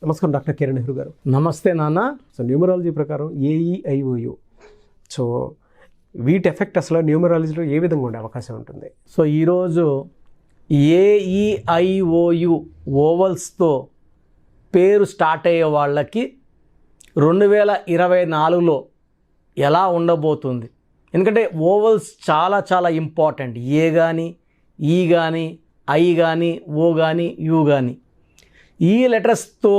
నమస్కారం డాక్టర్ కిరణ్ నెహ్రూ గారు. నమస్తే నాన్న. సో న్యూమరాలజీ ప్రకారం ఏఈఐఓయు, సో వీటి ఎఫెక్ట్ అసలు న్యూమరాలజీలో ఏ విధంగా ఉండే అవకాశం ఉంటుంది? సో ఈరోజు ఏఈఐఓయు ఓవల్స్తో పేరు స్టార్ట్ అయ్యే వాళ్ళకి 2024లో ఎలా ఉండబోతుంది? ఎందుకంటే ఓవల్స్ చాలా చాలా ఇంపార్టెంట్. ఏ కానీ, ఈ కానీ, ఐ కానీ, ఓ కానీ, యూ కానీ, ఈ లెటర్స్తో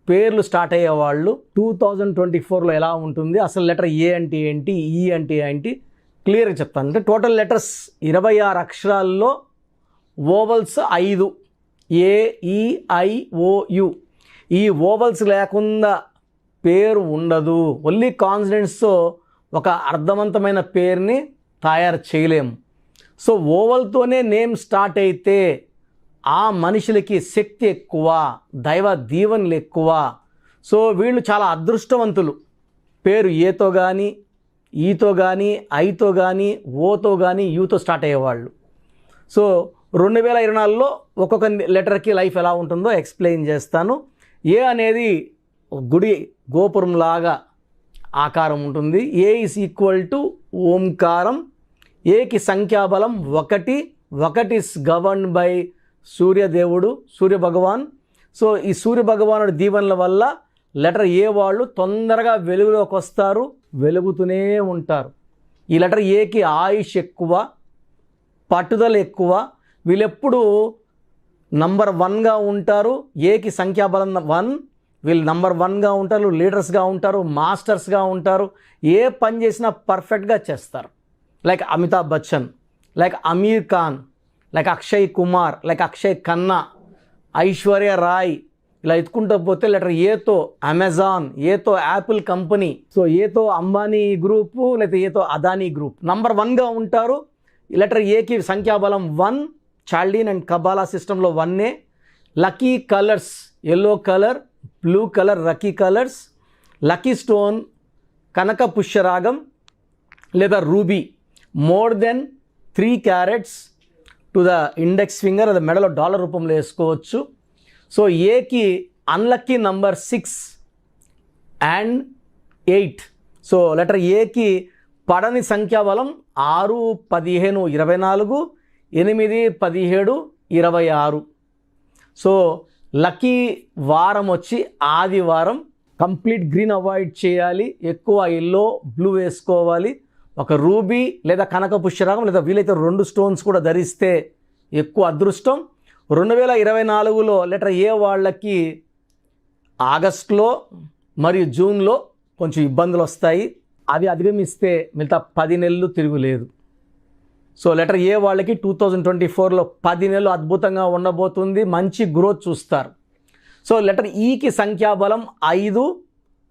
పేర్లు స్టార్ట్ అయ్యే వాళ్ళు 2024లో ఎలా ఉంటుంది, అసలు లెటర్ ఏ అంటే ఏంటి, ఈ అంటే ఏంటి క్లియర్గా చెప్తాను. అంటే టోటల్ లెటర్స్ 26 అక్షరాల్లో ఓవల్స్ 5, ఏఈఐఓయు. ఈ ఓవల్స్ లేకుండా పేరు ఉండదు. ఓన్లీ కాన్సనెంట్స్తో ఒక అర్థవంతమైన పేరుని తయారు చేయలేము. సో ఓవల్తోనే నేమ్ స్టార్ట్ అయితే ఆ మనుషులకి శక్తి ఎక్కువ, దైవ దీవెనలు ఎక్కువ. సో వీళ్ళు చాలా అదృష్టవంతులు. పేరు ఏతో కానీ, ఈతో కానీ, ఐతో కానీ, ఓతో కానీ, యూతో స్టార్ట్ అయ్యేవాళ్ళు. సో 2024లో ఒక్కొక్క లెటర్కి లైఫ్ ఎలా ఉంటుందో ఎక్స్ప్లెయిన్ చేస్తాను. ఏ అనేది గుడి గోపురం లాగా ఆకారం ఉంటుంది. ఏ ఈజ్ ఈక్వల్ టు ఓంకారం. ఏకి సంఖ్యాబలం 1. 1 ఇస్ గవర్న్ బై సూర్యదేవుడు, సూర్య భగవాన్. సో ఈ సూర్య భగవానుడి దీవెనల వల్ల లెటర్ ఏ వాళ్ళు తొందరగా వెలుగులోకి వస్తారు, వెలుగుతూనే ఉంటారు. ఈ లెటర్ ఏకి ఆయుష్ ఎక్కువ, పట్టుదల ఎక్కువ. వీళ్ళెప్పుడు నంబర్ 1గా ఉంటారు. ఏకి సంఖ్యాబలం 1. వీళ్ళు నంబర్ 1గా ఉంటారు, లీడర్స్గా ఉంటారు, మాస్టర్స్గా ఉంటారు. ఏ పని చేసినా పర్ఫెక్ట్గా చేస్తారు. Like Amitabh Bachchan, like Aamir Khan, like Akshay Kumar, like Akshay Khanna, Aishwarya Rai. ఇలా ఎత్తుకుంటూ పోతే లెటర్ ఏతో అమెజాన్, ఏతో యాపిల్ కంపెనీ, సో ఏతో అంబానీ గ్రూపు, లేకపోతే ఏతో అదానీ గ్రూప్ నంబర్ 1గా ఉంటారు. ఈ లెటర్ ఏకి సంఖ్యాబలం 1. చాల్డీన్ అండ్ కబాలా సిస్టంలో 1. Lucky colours yellow colour, blue colour lucky colours. Lucky stone కనక పుష్యరాగం లేదా ruby. More than 3 carats to the index finger, అది మెడలో డాలర్ రూపంలో వేసుకోవచ్చు. సో ఏకి unlucky number 6 and 8. So letter ఏకి పడని సంఖ్యాబలం 6, 15, 24, 8, 17, 26. సో లక్కీ వారం వచ్చి ఆదివారం. కంప్లీట్ గ్రీన్ అవాయిడ్ చేయాలి, ఎక్కువ ఎల్లో బ్లూ వేసుకోవాలి. ఒక రూబీ లేదా కనక పుష్యరాగం లేదా వీలైతే 2 స్టోన్స్ కూడా ధరిస్తే ఎక్కువ అదృష్టం. 2024లో లెటర్ ఏ వాళ్ళకి ఆగస్టులో మరియు జూన్లో కొంచెం ఇబ్బందులు వస్తాయి. అవి అధిగమిస్తే మిగతా 10 నెలలు తిరుగులేదు. సో లెటర్ ఏ వాళ్ళకి 2024లో 10 నెలలు అద్భుతంగా ఉండబోతుంది. మంచి గ్రోత్ చూస్తారు. సో లెటర్ ఈకి సంఖ్యాబలం 5.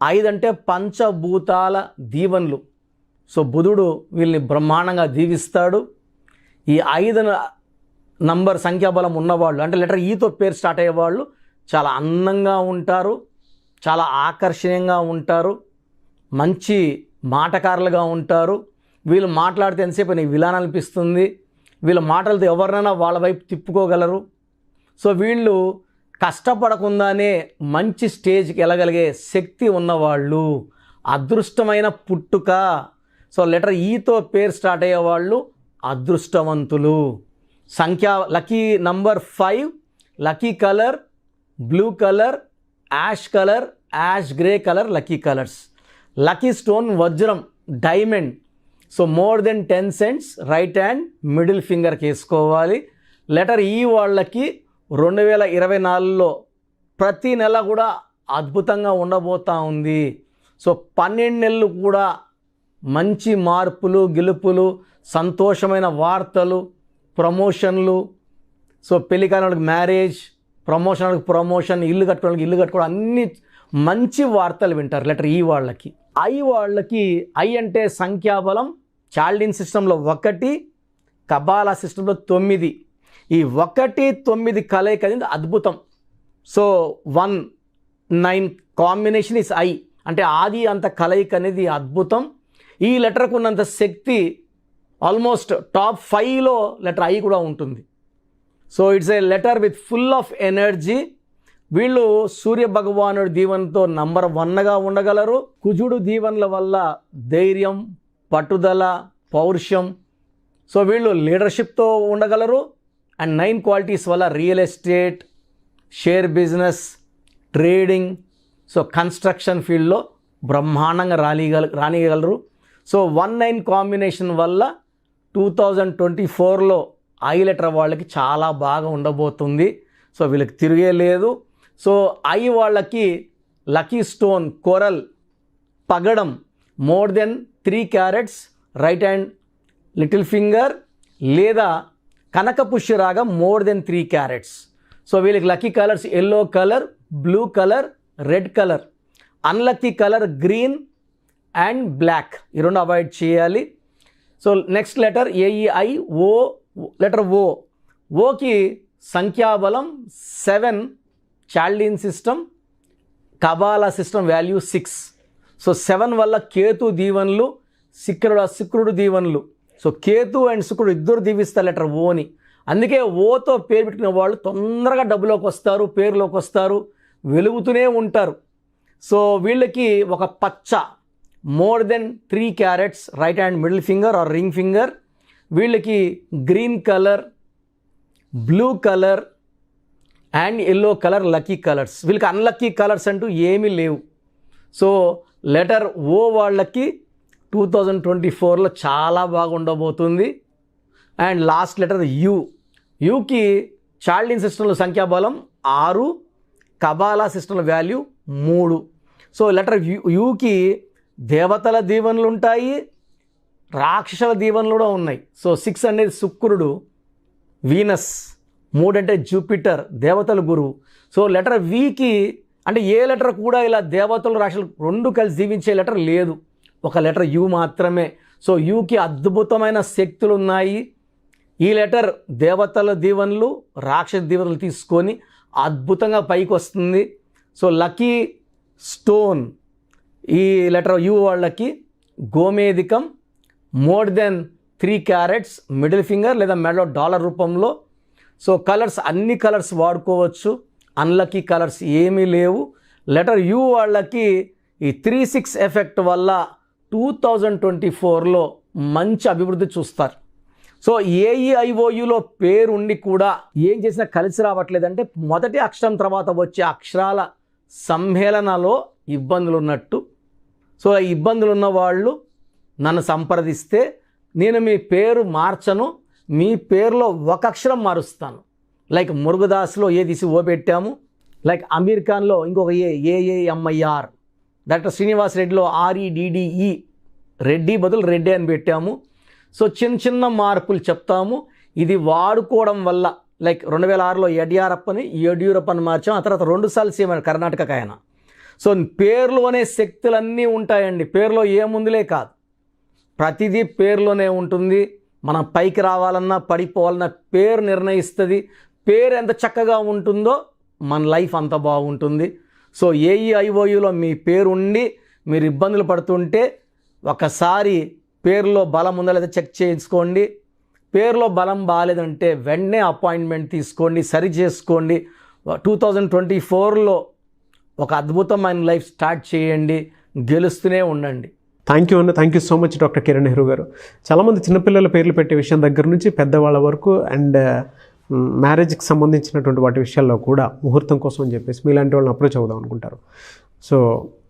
5 అంటే పంచభూతాల దీవెనలు. సో బుధుడు వీళ్ళని బ్రహ్మాండంగా దీవిస్తాడు. ఈ 5 నంబర్ సంఖ్యాబలం ఉన్నవాళ్ళు, అంటే లెటర్ ఈతో పేరు స్టార్ట్ అయ్యేవాళ్ళు చాలా అందంగా ఉంటారు, చాలా ఆకర్షణీయంగా ఉంటారు, మంచి మాటకారులుగా ఉంటారు. వీళ్ళు మాట్లాడితే ఎంతసేపు నీకు విలాన్ అనిపిస్తుంది. వీళ్ళ మాటలతో ఎవరినైనా వాళ్ళ వైపు తిప్పుకోగలరు. సో వీళ్ళు కష్టపడకుండానే మంచి స్టేజ్కి వెళ్ళగలిగే శక్తి ఉన్నవాళ్ళు, అదృష్టమైన పుట్టుక. సో లెటర్ ఈతో పేరు స్టార్ట్ అయ్యేవాళ్ళు అదృష్టవంతులు. Lucky number 5, lucky colour blue colour, ash colour, ash grey colour lucky colours. Lucky stone వజ్రం, diamond. So more than 10 cents right hand middle ఫింగర్కి వేసుకోవాలి. లెటర్ ఈ వాళ్ళకి 2024లో ప్రతి నెల కూడా అద్భుతంగా ఉండబోతూ ఉంది. సో 12 నెలలు కూడా మంచి మార్పులు, గెలుపులు, సంతోషమైన వార్తలు, ప్రమోషన్లు. సో పెళ్లి కాని వాళ్ళకి మ్యారేజ్, ప్రమోషన్ వాళ్ళకి ప్రమోషన్, ఇల్లు కట్టుకోవడానికి ఇల్లు కట్టుకోవడం, అన్ని మంచి వార్తలు వింటారు లెటర్ ఈ వాళ్ళకి. ఐ వాళ్ళకి, ఐ అంటే సంఖ్యాబలం చాల్డీన్ సిస్టంలో 1, కబాలా సిస్టంలో 9. ఈ 1, 9 కలయిక అనేది అద్భుతం. సో 1, 9 కాంబినేషన్ ఇస్ ఐ, అంటే ఆది అంత కలయిక అనేది అద్భుతం. ఈ లెటర్కు ఉన్నంత శక్తి ఆల్మోస్ట్ టాప్ 5లో లెటర్ ఐ కూడా ఉంటుంది. So it's a letter with full of energy, వీళ్ళు సూర్య భగవానుడి దీవెనతో నంబర్ 1గా ఉండగలరు. కుజుడు దీవెనల వల్ల ధైర్యం, పట్టుదల, పౌరుషం, సో వీళ్ళు లీడర్షిప్తో ఉండగలరు. అండ్ 9 క్వాలిటీస్ వల్ల real estate, share business, trading, so construction ఫీల్డ్లో బ్రహ్మాండంగా రానియగలరు. సో 1-9 కాంబినేషన్ వల్ల 2024లో ఐ లెటర్ వాళ్ళకి చాలా బాగా ఉండబోతుంది. సో వీళ్ళకి తిరిగే లేదు. సో ఐ వాళ్ళకి లక్కీ స్టోన్ కోరల్ పగడం more than 3 carats right hand little finger, లేదా కనకపుష్యరాగం మోర్ దెన్ 3 క్యారెట్స్. సో వీళ్ళకి lucky colours yellow colour, blue colour, red colour. Unlucky colour green and black, ఈ రెండు అవాయిడ్ చేయాలి. So next letter A E I O, letter O. ఓకి సంఖ్యాబలం 7, Chaldean system, Kabbalah system value 6. So 7 వల్ల కేతు దీవెనలు, శుక్రుడు దీవెనలు. సో కేతు అండ్ శుక్రుడు ఇద్దరు దీవిస్తారు లెటర్ ఓని. అందుకే ఓతో పేరు పెట్టుకునే వాళ్ళు తొందరగా డబ్బులోకి వస్తారు, పేరులోకి వస్తారు, వెలుగుతూనే ఉంటారు. సో వీళ్ళకి ఒక పచ్చ more than 3 carats right hand middle finger or ring finger. వీళ్ళకి green colour, blue colour and yellow colour lucky colours. వీళ్ళకి అన్లక్కీ కలర్స్ అంటూ ఏమీ లేవు. సో లెటర్ ఓ వాళ్ళకి 2024లో చాలా బాగా ఉండబోతుంది. And last letter U. యూకి చాల్డీన్ సిస్టంలో సంఖ్యాబలం 6, కబాలా సిస్టంలో వాల్యూ 3. సో లెటర్ యూకి దేవతల దీవెనలు ఉంటాయి, రాక్షసుల దీవెనలు కూడా ఉన్నాయి. సో 6 అనేది శుక్రుడు, వీనస్. 3 అంటే జూపిటర్, దేవతల గురువు. సో లెటర్ వీకి అంటే ఏ లెటర్ కూడా ఇలా దేవతలు రాక్షసులు రెండు కలిసి దీవించే లెటర్ లేదు, ఒక లెటర్ యూ మాత్రమే. సో యూకి అద్భుతమైన శక్తులు ఉన్నాయి. ఈ లెటర్ దేవతల దీవెనలు, రాక్షస దీవెనలు తీసుకొని అద్భుతంగా పైకి వస్తుంది. సో లక్కీ స్టోన్ ఈ లెటర్ యూ వాళ్ళకి గోమేధికం more than 3 carats middle finger లేదా మెడలో డాలర్ రూపంలో. సో కలర్స్ అన్ని కలర్స్ వాడుకోవచ్చు, అన్లక్కీ కలర్స్ ఏమీ లేవు. లెటర్ యూ వాళ్ళకి ఈ 3-6 ఎఫెక్ట్ వల్ల 2024లో మంచి అభివృద్ధి చూస్తారు. సో ఏఈఐఓయులో పేరు ఉండి కూడా ఏం చేసినా కలిసి రావట్లేదంటే మొదటి అక్షరం తర్వాత వచ్చే అక్షరాల సమ్మేళనలో ఇబ్బందులు ఉన్నట్టు. సో ఈ ఇబ్బందులు ఉన్న వాళ్ళు నన్ను సంప్రదిస్తే నేను మీ పేరు మార్చను, మీ పేరులో ఒక అక్షరం మారుస్తాను. లైక్ మురుగదాస్లో ఏ తీసి ఓ పెట్టాము, లైక్ అమీర్ ఖాన్లో ఇంకొక ఏఏఎంఐఆర్, డాక్టర్ శ్రీనివాస్ రెడ్డిలో ఆర్ఈడిడిఈ, రెడ్డి బదులు రెడ్డి అని పెట్టాము. సో చిన్న చిన్న మార్పులు చెప్తాము. ఇది వాడుకోవడం వల్ల లైక్ 2006లో యడ్యూరప్పని మార్చాం, ఆ తర్వాత 2 సార్లు సీఎం కర్ణాటక ఆయన. సో పేరులోనే శక్తులన్నీ ఉంటాయండి, పేరులో ఏముందిలే కాదు, ప్రతిదీ పేరులోనే ఉంటుంది. మనం పైకి రావాలన్నా పడిపోవాలన్నా పేరు నిర్ణయిస్తుంది. పేరు ఎంత చక్కగా ఉంటుందో మన లైఫ్ అంత బాగుంటుంది. సో ఏఈఐఓయులో మీ పేరు ఉండి మీరు ఇబ్బందులు పడుతుంటే ఒకసారి పేరులో బలం ఉందా లేదా చెక్ చేయించుకోండి. పేరులో బలం బాగాలేదంటే వెంటనే అపాయింట్మెంట్ తీసుకోండి, సరి చేసుకోండి. 2024లో ఒక అద్భుతమైన లైఫ్ స్టార్ట్ చేయండి, గెలుస్తూనే ఉండండి. Thank you thank you so much doctor Kiran Nehru గారు. చాలామంది చిన్నపిల్లల పేర్లు పెట్టే విషయం దగ్గర నుంచి పెద్దవాళ్ళ వరకు అండ్ మ్యారేజ్కి సంబంధించినటువంటి వాటి విషయాల్లో కూడా ముహూర్తం కోసం అని చెప్పేసి మీలాంటి వాళ్ళని అప్రోచ్ అవుదాం అనుకుంటారు. సో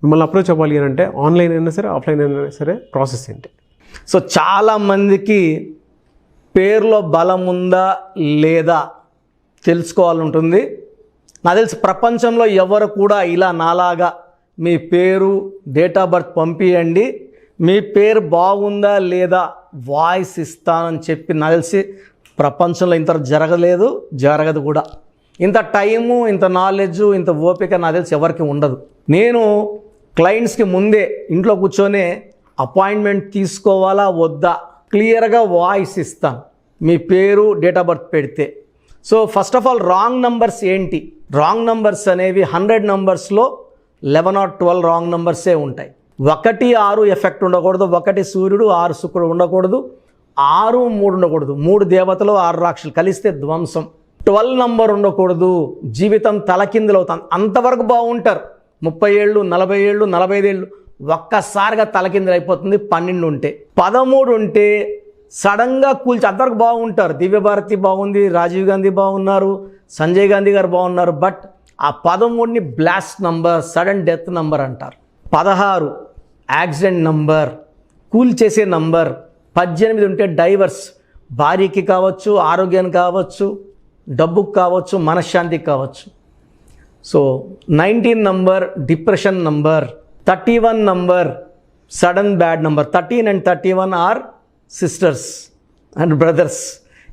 మిమ్మల్ని అప్రోచ్ అవ్వాలి అని అంటే ఆన్లైన్ అయినా సరే ఆఫ్లైన్ అయినా సరే ప్రాసెస్ ఏంటి? సో చాలామందికి పేరులో బలం ఉందా లేదా తెలుసుకోవాలంటుంది. నాకు తెలిసి ప్రపంచంలో ఎవరు కూడా ఇలా నాలాగా మీ పేరు డేట్ ఆఫ్ బర్త్ పంపియండి, మీ పేరు బాగుందా లేదా వాయిస్ ఇస్తానని చెప్పి నాకు తెలిసి ప్రపంచంలో ఇంత జరగలేదు, జరగదు కూడా. ఇంత టైము, ఇంత నాలెడ్జ్, ఇంత ఓపిక నాకు తెలిసి ఎవరికి ఉండదు. నేను క్లయింట్స్కి ముందే ఇంట్లో కూర్చొని అపాయింట్మెంట్ తీసుకోవాలా వద్దా క్లియర్గా వాయిస్ ఇస్తాను మీ పేరు డేట్ ఆఫ్ బర్త్ పెడితే. So first of all wrong numbers ఏంటి? రాంగ్ నంబర్స్ అనేవి 100 నంబర్స్లో 11 or 12 రాంగ్ నంబర్సే ఉంటాయి. 1, 6 ఎఫెక్ట్ ఉండకూడదు, 1 సూర్యుడు 6 శుక్రుడు ఉండకూడదు, 6, 3 ఉండకూడదు. 3 దేవతలు 6 రాక్షసులు కలిస్తే ధ్వంసం. 12 నంబర్ ఉండకూడదు, జీవితం తలకిందులు అవుతుంది. అంతవరకు బాగుంటారు, 30 ఏళ్ళు 40 ఏళ్ళు 45 ఏళ్ళు, ఒక్కసారిగా తలకిందులు అయిపోతుంది 12 ఉంటే. 13 ఉంటే సడన్గా కూల్చి అంతవరకు బాగుంటారు. దివ్యభారతి బాగుంది, రాజీవ్ గాంధీ బాగున్నారు, సంజయ్ గాంధీ గారు బాగున్నారు. బట్ ఆ 13ని blast number, sudden death number అంటారు. 16 యాక్సిడెంట్ నంబర్, కూల్ చేసే నంబర్. 18 ఉంటే డైవర్స్, భార్యకి కావచ్చు, ఆరోగ్యానికి కావచ్చు, డబ్బుకు కావచ్చు, మనశ్శాంతికి కావచ్చు. So 19 number depression number. 31 number sudden bad number. 13 and 31 are sisters and brothers.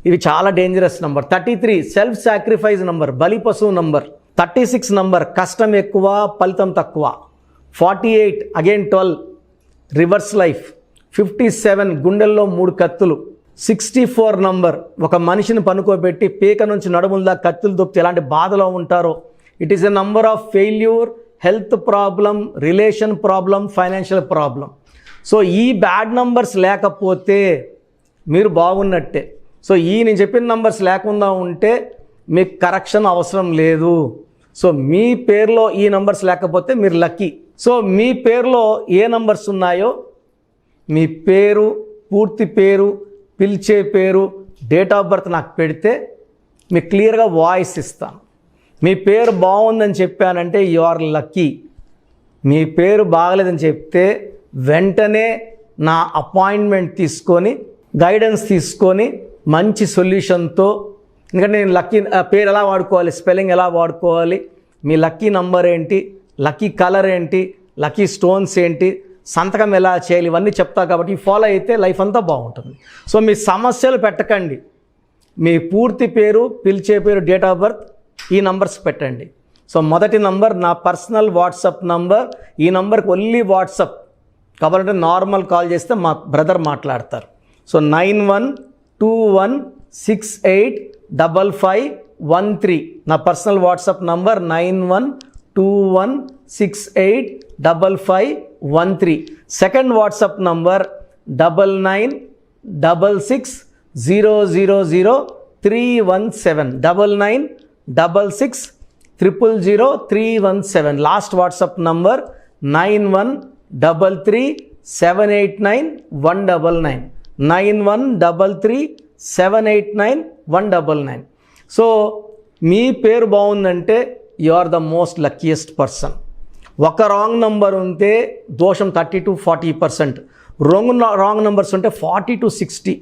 ఇవి చాలా dangerous number. 33 self sacrifice number, బలి పశువు నంబర్. 36 నంబర్ కష్టం ఎక్కువ ఫలితం తక్కువ. 48 అగైన్ 12 రివర్స్ లైఫ్. 57 గుండెల్లో 3 కత్తులు. 64 నంబర్ ఒక మనిషిని పనుకోబెట్టి పీక నుంచి నడుముల కత్తులు దొప్పితే ఎలాంటి బాధలో ఉంటారో. It is a number of failure, health problem, relation problem, financial problem. So ఈ బ్యాడ్ నంబర్స్ లేకపోతే మీరు బాగున్నట్టే. సో నేను చెప్పిన నంబర్స్ లేకుండా ఉంటే మీకు కరెక్షన్ అవసరం లేదు. సో మీ పేరులో ఈ నంబర్స్ లేకపోతే మీరు లక్కీ. సో మీ పేరులో ఏ నంబర్స్ ఉన్నాయో, మీ పేరు, పూర్తి పేరు, పిలిచే పేరు, డేట్ ఆఫ్ బర్త్ నాకు పెడితే మీకు క్లియర్గా వాయిస్ ఇస్తాను. మీ పేరు బాగుందని చెప్పానంటే యు ఆర్ లక్కీ. మీ పేరు బాగలేదని చెప్తే వెంటనే నా అపాయింట్మెంట్ తీసుకొని, గైడెన్స్ తీసుకొని, మంచి సొల్యూషన్తో, ఎందుకంటే నేను లక్కీ పేరు ఎలా వాడుకోవాలి, స్పెల్లింగ్ ఎలా వాడుకోవాలి, మీ లక్కీ నంబర్ ఏంటి, లక్కీ కలర్ ఏంటి, లక్కీ స్టోన్స్ ఏంటి, సంతకం ఎలా చేయాలి, ఇవన్నీ చెప్తా. కాబట్టి ఫాలో అయితే లైఫ్ అంతా బాగుంటుంది. సో మీ సమస్యలు పెట్టకండి. మీ పూర్తి పేరు, పిలిచే పేరు, డేట్ ఆఫ్ బర్త్, ఈ నంబర్స్ పెట్టండి. సో మొదటి నంబర్ నా పర్సనల్ వాట్సాప్ నంబర్. ఈ నంబర్కి ఓన్లీ వాట్సాప్ కాబట్టి నార్మల్ కాల్ చేస్తే మా బ్రదర్ మాట్లాడతారు. సో 9121685513 నా personal WhatsApp number. 9121685513. Second WhatsApp number 9966000317 9966000317. Last WhatsApp number 9133789199 9133789199. So మీ పేరు బాగుందంటే you are the most luckiest person. ఒక రాంగ్ నంబర్ ఉంటే దోషం 30 to 40%. రాంగ్ నంబర్స్ ఉంటే 40 to 60.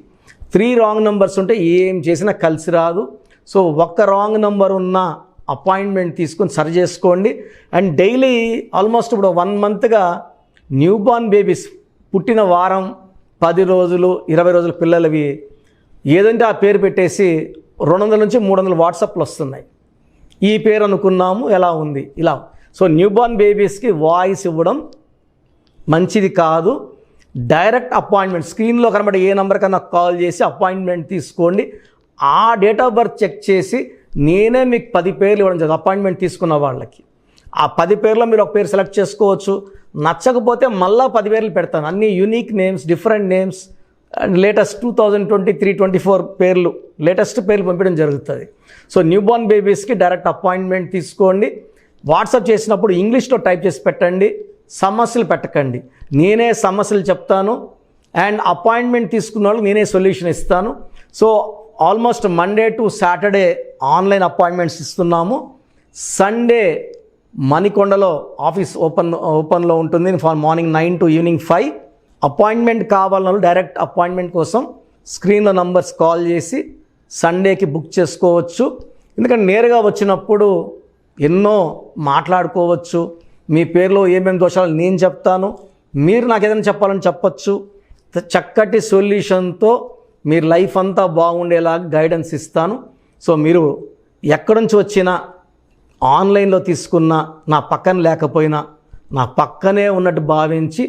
3 రాంగ్ నంబర్స్ ఉంటే ఏం చేసినా కలిసి రాదు. సో ఒక్క రాంగ్ నంబర్ ఉన్న అపాయింట్మెంట్ తీసుకొని సరి చేసుకోండి. అండ్ డైలీ ఆల్మోస్ట్ ఇప్పుడు 1 మంత్గా న్యూ బార్న్ బేబీస్ పుట్టిన వారం, 10 రోజులు, 20 రోజుల పిల్లలవి ఏదంటే ఆ పేరు పెట్టేసి 200 నుంచి 300 వాట్సాప్లు వస్తున్నాయి. ఈ పేరు అనుకున్నాము, ఎలా ఉంది ఇలా. సో న్యూ బార్న్ బేబీస్కి వాయిస్ ఇవ్వడం మంచిది కాదు. డైరెక్ట్ అపాయింట్మెంట్ స్క్రీన్లో కనబడే ఏ నెంబర్ కన్నా కాల్ చేసి అపాయింట్మెంట్ తీసుకోండి. ఆ డేట్ ఆఫ్ బర్త్ చెక్ చేసి నేనే మీకు 10 పేర్లు ఇవ్వడం జరుగుతుంది అపాయింట్మెంట్ తీసుకున్న వాళ్ళకి. ఆ 10 పేర్లో మీరు ఒక పేరు సెలెక్ట్ చేసుకోవచ్చు. నచ్చకపోతే మళ్ళీ 10 పేర్లు పెడతాను. అన్ని unique names, different names and latest 2023-24 పేర్లు, లేటెస్ట్ పేర్లు పంపించడం జరుగుతుంది. సో న్యూ బార్న్ బేబీస్కి డైరెక్ట్ అపాయింట్మెంట్ తీసుకోండి. వాట్సాప్ చేసినప్పుడు ఇంగ్లీష్లో టైప్ చేసి పెట్టండి, సమస్యలు పెట్టకండి. నేనే సమస్యలు చెప్తాను అండ్ అపాయింట్మెంట్ తీసుకున్న వాళ్ళకి నేనే సొల్యూషన్ ఇస్తాను. So almost Monday to Saturday online appointments ఇస్తున్నాము. సండే మణికొండలో ఆఫీస్ ఓపెన్లో ఉంటుంది మార్నింగ్ 9 to ఈవినింగ్ 5. అపాయింట్మెంట్ కావాలన్న డైరెక్ట్ అపాయింట్మెంట్ కోసం స్క్రీన్లో నంబర్స్ కాల్ చేసి సండేకి బుక్ చేసుకోవచ్చు. ఎందుకంటే నేరుగా వచ్చినప్పుడు ఎన్నో మాట్లాడుకోవచ్చు. మీ పేరులో ఏమేమి దోషాలు నేను చెప్తాను, మీరు నాకు ఏదైనా చెప్పాలని చెప్పచ్చు. చక్కటి సొల్యూషన్తో మీరు లైఫ్ అంతా బాగుండేలాగా గైడెన్స్ ఇస్తాను. సో మీరు ఎక్కడి నుంచి వచ్చినా, ఆన్లైన్లో తీసుకున్న, నా పక్కన లేకపోయినా నా పక్కనే ఉన్నట్టు భావించి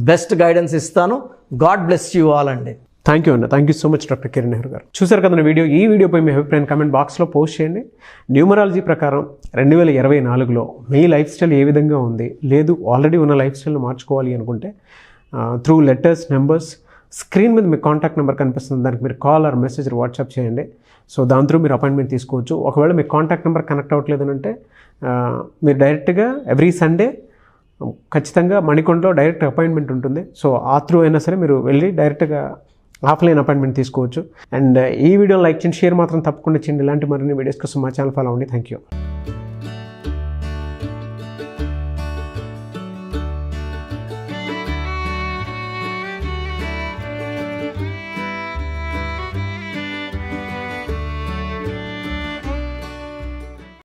బెస్ట్ గైడెన్స్ ఇస్తాను. గాడ్ బ్లెస్ యూ ఆల్ అండి. థ్యాంక్ యూ అన్న. Thank you so much doctor Kiran Nehru గారు. చూసారు కదా వీడియో. ఈ వీడియోపై మీ అభిప్రాయం కామెంట్ బాక్స్లో పోస్ట్ చేయండి. న్యూమరాలజీ ప్రకారం 2024లో మీ లైఫ్ స్టైల్ ఏ విధంగా ఉంది, లేదు ఆల్రెడీ ఉన్న లైఫ్ స్టైల్ని మార్చుకోవాలి అనుకుంటే త్రూ లెటర్స్, నెంబర్స్, స్క్రీన్ మీద మీ కాంటాక్ట్ నెంబర్ కనిపిస్తుంది, దానికి మీరు కాల్ ఆర్ మెసేజ్ వాట్సాప్ చేయండి. సో దాని త్రూ మీరు అపాయింట్మెంట్ తీసుకోవచ్చు. ఒకవేళ మీ కాంటాక్ట్ నెంబర్ కనెక్ట్ అవ్వట్లేదు అంటే మీరు డైరెక్ట్గా ఎవ్రీ సండే ఖచ్చితంగా మణికొండలో డైరెక్ట్ అపాయింట్మెంట్ ఉంటుంది. సో ఆ త్రూ అయినా సరే మీరు వెళ్ళి డైరెక్ట్గా ఆఫ్లైన్ అపాయింట్మెంట్ తీసుకోవచ్చు. అండ్ ఈ వీడియో లైక్ చేయండి, షేర్ మాత్రం తప్పకుండా చేయండి. ఇలాంటి మరిన్ని వీడియోస్ కోసం మా ఛానల్ ఫాలో అవ్వండి. Thank you.